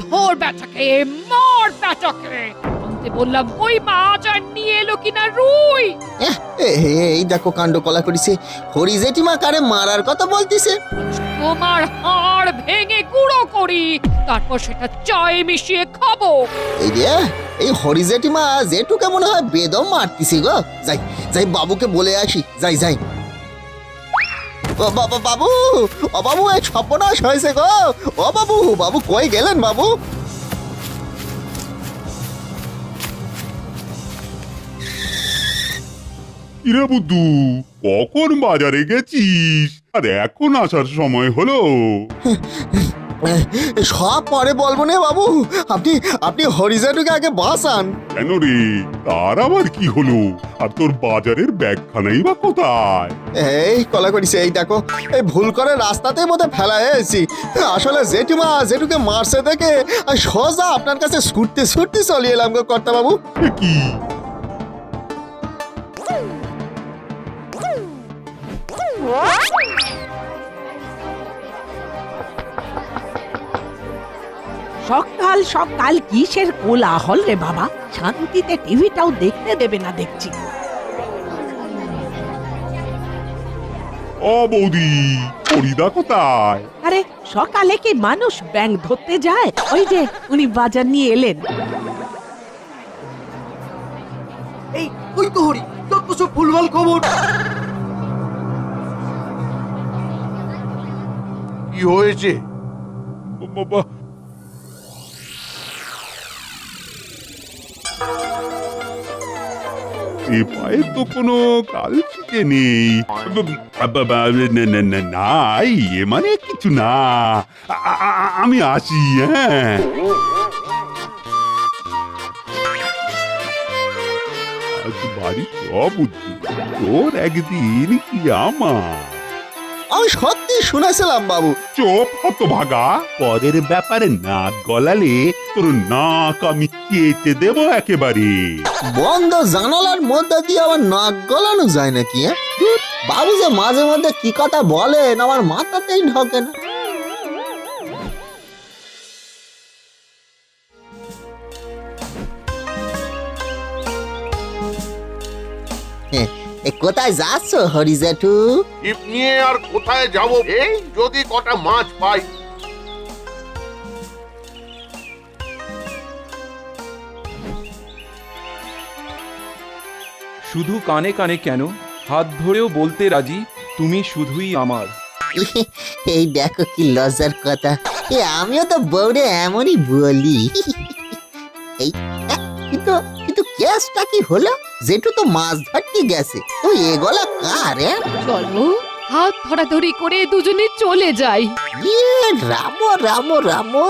ধর বেটাকে, মার বেটাকে। আনতে বললাম ওই মাছ আর নিয়ে এলো কিনা রুই। এই দেখো কাণ্ড কলা করিছে, হরি জেঠিমা কারে মারার কথা বলতিছে। তোমার হাড় ভেঙে গুঁড়ো করি, তারপর সেটা চায়ে মিশিয়ে খাবো। এই রে, এই হরি জেঠিমা জেঠুকে মনে হয় বেদম মারতিছে গো। যাই যাই বাবুকে বলে আসি, যাই যাই। ও বাবা, বাবু, ও বাবু, এই সর্বনাশ হয়েছে গো। ও বাবু, বাবু কই গেলেন বাবু? কিরে বুদ্ধু, কখন বাজারে গেছিস আর এখন আসার সময় হলো? সব পরে বলবো না বাবু, আপনি আপনি হরি জেঠুকে আগে বাঁচান। কেন রে, তার আবার কি হলো? আর তোর বাজারের ব্যাগখানাই বা কোথায়? এই কলা করিছে, এই দেখো, এই ভুল করে রাস্তাতেই বোধহয় ফেলা হয়েছি। আসলে জেঠিমা জেঠুকে মারছে দেখে সোজা আপনার কাছে ছুটতে ছুটতে চলে এলাম গো কর্তা বাবু। এ কি? সকাল সকাল কিসের কোলাহল রে বাবা? শান্তিতে টিভিটাও দেখতে দেবে না দেখছি। ও বৌদি, হরিদা কোথায়? আরে সকালে কি মানুষ ব্যাংক ধরতে যায়? ওই যে উনি বাজার নিয়ে এলেন। এই ওই তো হরি, যত সব ভুলভাল খবর। কি হয়েছে? ও বাবা, এ পায়ে তো কোনো কালচিটে নেই। নাই, এ মানে কিছু না। আমি আসি, হ্যাঁ। আজ বাড়ি বুদ্ধি, তোর একদিন কি আমার। আমি সত্যি শুনেছিলাম বাবু। চোপ হতভাগা, পরের ব্যাপারে নাক গলালে তোর নাক আমি কেটে দেব একেবারে। বন্ধ জানালার মধ্যে দিয়ে আবার নাক গলানো যায় নাকি? ধুর, বাবু যে মাঝে মধ্যে কি কথা বলেন আমার মাথাতেই ঢোকে না। কোথায় যাচ্ছ হরি জেঠু? ছিপ নিয়ে আর কোথায় যাব? এই যদি কটা মাছ পাই। শুধু কানে কানে কেন, হাত ধরেও বলতে রাজি, তুমি শুধুই আমার। এই দেখো কি লজ্জার কথা, আমিও তো বউরে এমনই বলি। এই কিন্তু কিন্তু কেসটা কি হলো? জেঠু তো মাছ ধরতে গেছে, তো এগুলা কার? চলো হাত ধরাধরি করে দুজনে চলে যাই। রামো রামো রামো,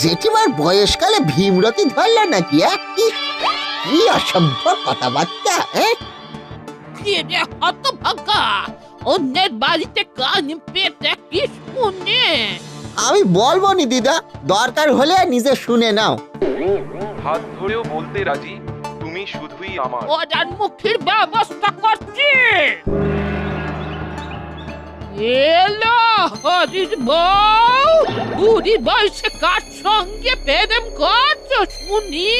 জেঠিমার বয়সকালে ভীমরতি ধরল নাকি? কি অসভ্য কথাবার্তা! হতভাগা, অন্যের বাড়িতে কান পেতে কি শুনে? আমি বলবো নি দিদা, দরকার হলে নিজে শুনে নাও। হাত ধরেও বলতে রাজি, তুমি শুধুই আমার। ওরান মুখের ব্যবস্থা করছি। এলো হরির বউ, বুড়ি বয়সে কার সঙ্গে প্রেম করছো শুনি?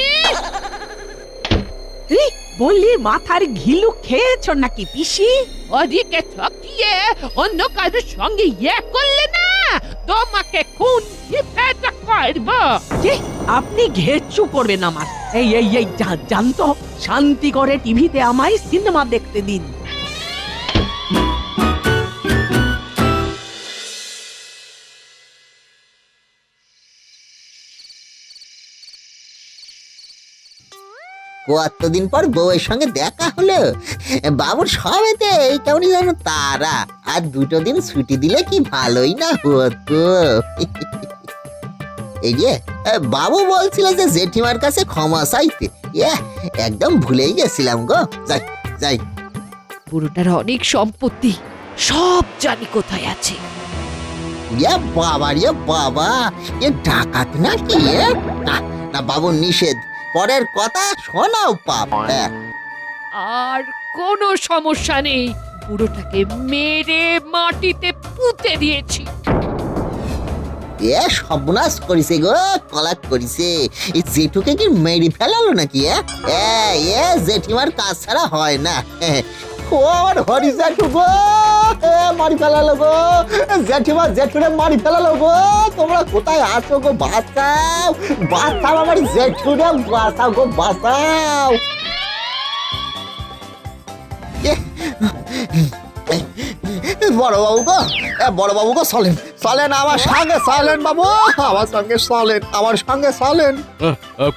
বললি মাথার ঘিলু খেয়েছ নাকি পিসি? ওদিকে ঠকিয়ে অন্য কারোর সঙ্গে ইয়ে করলে না, তোমাকে খুন ফেটা করব। আপনি ঘেচ্ছু করবেন আমার। এই এই এই জানতো, শান্তি করে টিভিতে আমায় সিনেমা দেখতে দিন। কতদিন পর বউয়ের সঙ্গে দেখা হলো, বাবুর সবেতে কেমনি যেন তারা। আর দুটো দিন ছুটি দিলে কি ভালোই না হতো। এই যে বাবু বলছিল যে জেঠিমার কাছে ক্ষমা চাইতে, একদম ভুলেই গেছিলাম গো। যাই যাই। পুরোটার অনেক সম্পত্তি, সব জানি কোথায় আছে। বাবা রে বাবা, এ ডাকাত নাকি? না না, বাবুর নিষেধ, পরের কথা শোনাও পাপ। আর কোনো সমস্যা নেই, বুড়োটাকে মেরে মাটিতে পুঁতে দিয়েছি। এ সর্বনাশ করিছে গো, কলাক করিছে। এই জেঠুকে কি মেরে ফেলালো নাকি? জেঠিমার কাজ ছাড়া হয় না। ও আমার হরি জেঠু গো, মারি ফেলালো গো, জেঠিমা জেঠুরে মারি ফেলালো গো। তোমরা কোথায় আছো গো? বাঁচাও বাঁচাও, আমার জেঠুরে বাঁচাও গো, বাঁচাও। বড় বাবু গো, বড় বাবু গো, চলেন চলেন আমার সঙ্গে, চলেন বাবু, আমার সঙ্গে চলেন, আমার সঙ্গে চলেন।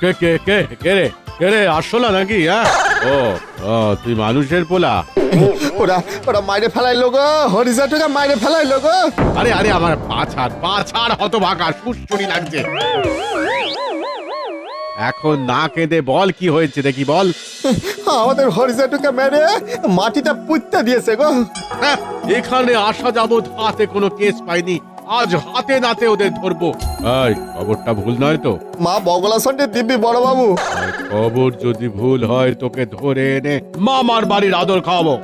কে কে কে কে রে কে রে আসলো নাকি? হ্যাঁ, ও ও তুই মানুষের পোলা? ওরা ওরা মাইরে ফেলাইলো গো, হরিজাটুকে মাইরে ফেলাইলো গো। আরে আরে আমার পা ছাড় হতভাগা, সুস্থুরি লাগছে। এখন না কেঁদে বল কি হয়েছে দেখি, বল। আমাদের হরিজাটুকে মেরে মাটিটা পুঁততে দিয়েছে গো। হ্যাঁ, এখানে আসা যাবত হাতে কোনো কেস পাইনি, আজ হাতে নাতে ওদের ধরবো। এই খবরটা ভুল নয় তো? মা বগলা সন্ডে দিব্যি বড় বাবু। খবর যদি ভুল হয় তোকে ধরে এনে মামার বাড়ির আদর খাওয়াবো।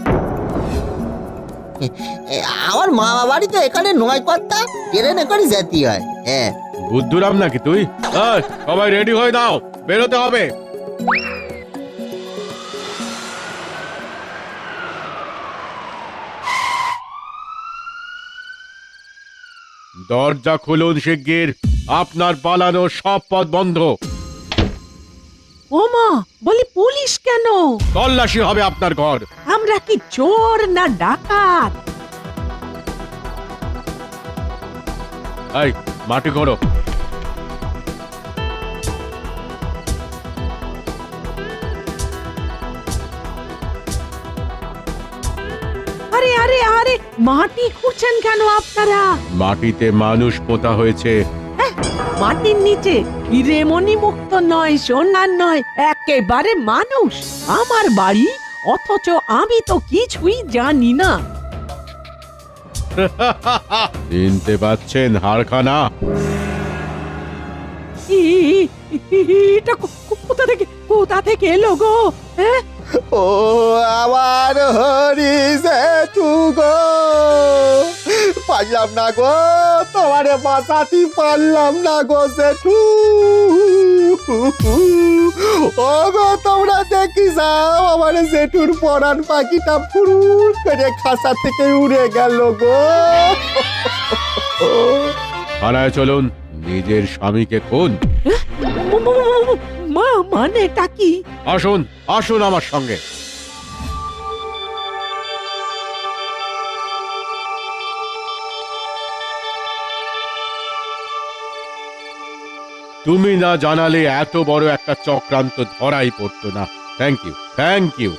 আমার মামা বাড়ি তো এখানে নয় কর্তা, ট্রেনে করে যেতে হয়। হ্যাঁ, বুদ্ধুরাম নাকি তুই? এই, সবাই রেডি হয়ে নাও, বেরোতে হবে। দরজা খুলুন শিগগির, আপনার পালানোর সব পথ বন্ধ। ও মা, বলি পুলিশ কেন? তল্লাশি হবে আপনার ঘর। আমরা কি চোর না ডাকাত? এই মাটি ঘোরো। আরে আরে আরে, মাটি খুঁড়ছেন কেন আপনারা? মাটিতে মানুষ পোতা হয়েছে। মাটির নিচে হিরেমণি মুক্ত নয়, সোনার নয়, একেবারে মানুষ। আমার বাড়ি, অথচ আমি তো কিছুই জানি না। চিনতে পাচ্ছেন হারখানা? এটা কোথা থেকে এলো গো? হ্যাঁ, ও আমার হরি জেঠু গো, পারলাম না গো, তোমারে বাঁচাতে পারলাম না গো জেঠু। ও গো, তোমরা দেখি যাও, আমার জেঠুর পরাণ পাখিটা ফুরুর করে খাঁচা থেকে উড়ে গেল গো। থানায় চলুন, নিজের স্বামীকে খুন। মানেটা কি? আসুন আসুন আমার সঙ্গে। তুমি না জানালে এত বড় একটা চক্রান্ত ধরাই পড়তো না। Thank you, thank you.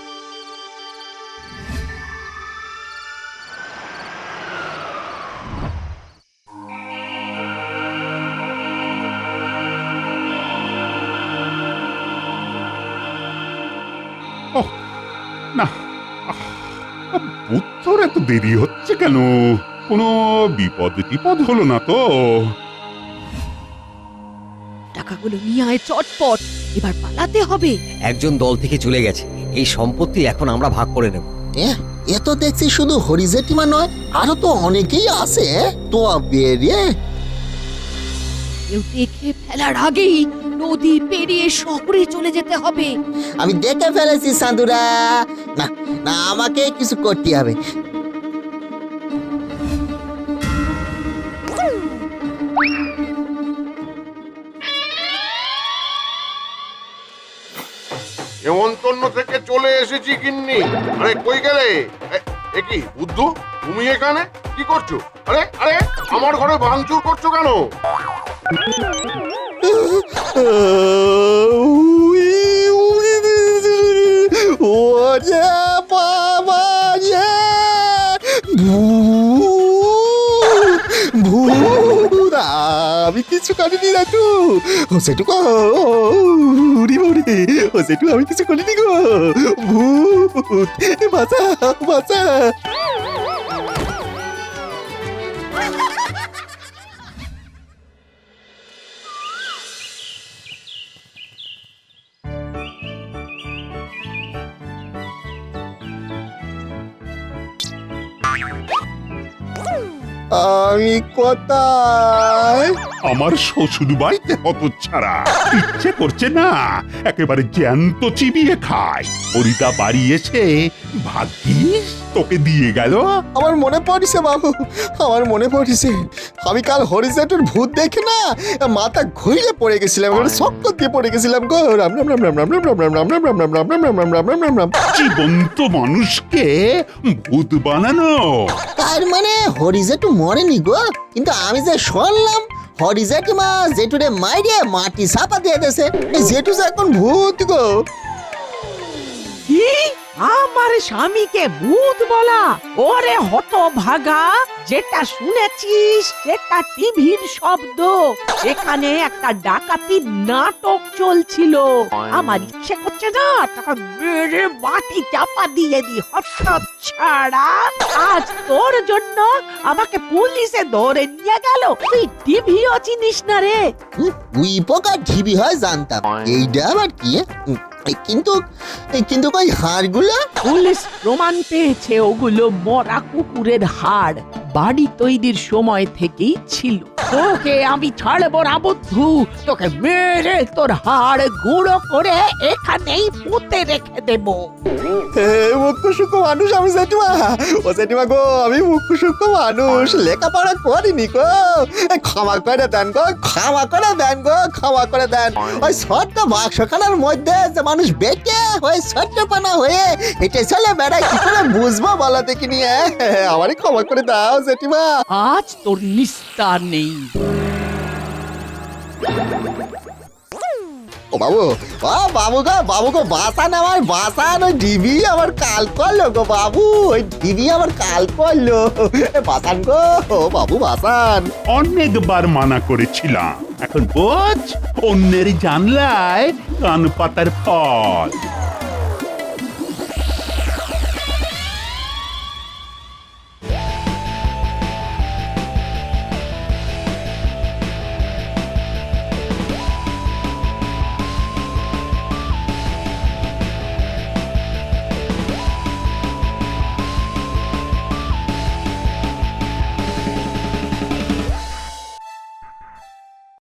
না, বুদ্ধর এত দেরি হচ্ছে কেন? কোনো বিপদ টিপদ হলো না তো? টাকাগুলো নিয়ে আয় চটপট, এবার পালাতে হবে। একজন দল থেকে চলে গেছে, এই সম্পত্তি এখন আমরা ভাগ করে নেব। এ তো দেখছি শুধু হরিজেঠিমা নয়, আরো তো অনেকেই আছে। তো বেরিয়ে কেউ দেখে ফেলার আগেই নদী পেরিয়ে শহরে চলে যেতে হবে। আমি দেখে ফেলেছি সাধুরা। না না, আমাকে কিছু করতে হবে। নেমন্তন্ন থেকে চলে এসেছি গিন্নি। আরে কই গেলে? এ কি বুদ্ধু, তুমি এখানে কি করছো? আরে আরে, আমার ঘরে ভাঙচুর করছো কেন? ওরে বাবা রে, ভূত! আমি কিছু করিনি রাটু, ও সেটু উড়ি উড়ি, ও সেটু আমি কিছু করিনি গো। ভূত, বাঁচা বাঁচা। আমি কোথায়? আমার শ্বশুর বাড়িতে হতচ্ছাড়া, ইচ্ছে করছে না একেবারে জ্যান্ত চিবিয়ে খায়। হরিদা বাড়ি এসে ভাগ্যিস তোকে দিয়ে গেল। আমার মনে পড়ছে বাবু, আমার মনে পড়ছে। আমি কাল হরিজেটুর ভূত দেখে না মাথা ঘুরে পড়ে গেছিলাম, শক্ত দিয়ে পড়ে গেছিলাম গো। রাম রাম রাম রাম রাম রাম রাম রাম রাম রাম রাম রাম রাম রাম রাম রাম রাম রাম রাম। জীবন্ত মানুষকে ভূত বানানো। তার মানে হরিজেটু মরেনি গো, কিন্তু আমি যে শুনলাম হরিজেঠিমা জেঠুরে মাইরে মাটি চাপা দিয়ে দেছে। জেঠু যে এখন ভূত গো। কি আমার স্বামীকে ভূত বলা? ওরে হতভাগা, যেটা শুনেছিস সেটা টিভির শব্দ। এখানে একটা ডাকাতির নাটক চলছিল। আমার ইচ্ছে করছে না তাকে মেরে মাটি চাপা দিয়ে দি। হতচ্ছাড়া, আজ তোর জন্য আমাকে পুলিশে ধরে নিয়ে গেল। তুই টিভিও চিনিস না রে? উই পোকা ঢিবি হয় জানতাম, এইটা আবার কি? কিন্তু কিন্তু কই হাড়গুলো? পুলিশ প্রমাণ পেয়েছে ওগুলো মরা কুকুরের হাড়। বাড়ি তৈরির সময় থেকেই ছিল। তোকে আমি ছাড়বো না বন্ধু, তোকে মেরে তোর হাড় গুঁড়ো করে এখানেই পুঁতে রেখে দেবো। মুখ্য সূক্ষ্ম মানুষ আমি জেঠিমা। ও জেঠিমা গো, আমি মুখ্য সূক্ষ্ম মানুষ, লেখাপড়া করিনি গো। ক্ষমা করে দেন গো, ক্ষমা করে দেন গো, ক্ষমা করে দেন। ওই ছোট্ট বাক্সখানার মধ্যে যে মানুষ বেটে হয়ে ছোট্টপানা হয়ে হেঁটে চলে বেড়ায়, কি করে বুঝবো বলো দেখিনি? আমারই ক্ষমা করে দাও জেঠিমা। আজ তোর নিস্তার নেই। ও বাবু, ও বাবু গো, বাবু গো, বাঁচান আমার, বাঁচান। ওই ডিবি আমার কাল করলো গো বাবু, ওই ডিবি আমার কাল করলো। বাঁচান গো, ও বাবু বাঁচান। অনেকবার মানা করেছিলাম, এখন বোঝ, অন্যের জানলায় কান পাতার ফল।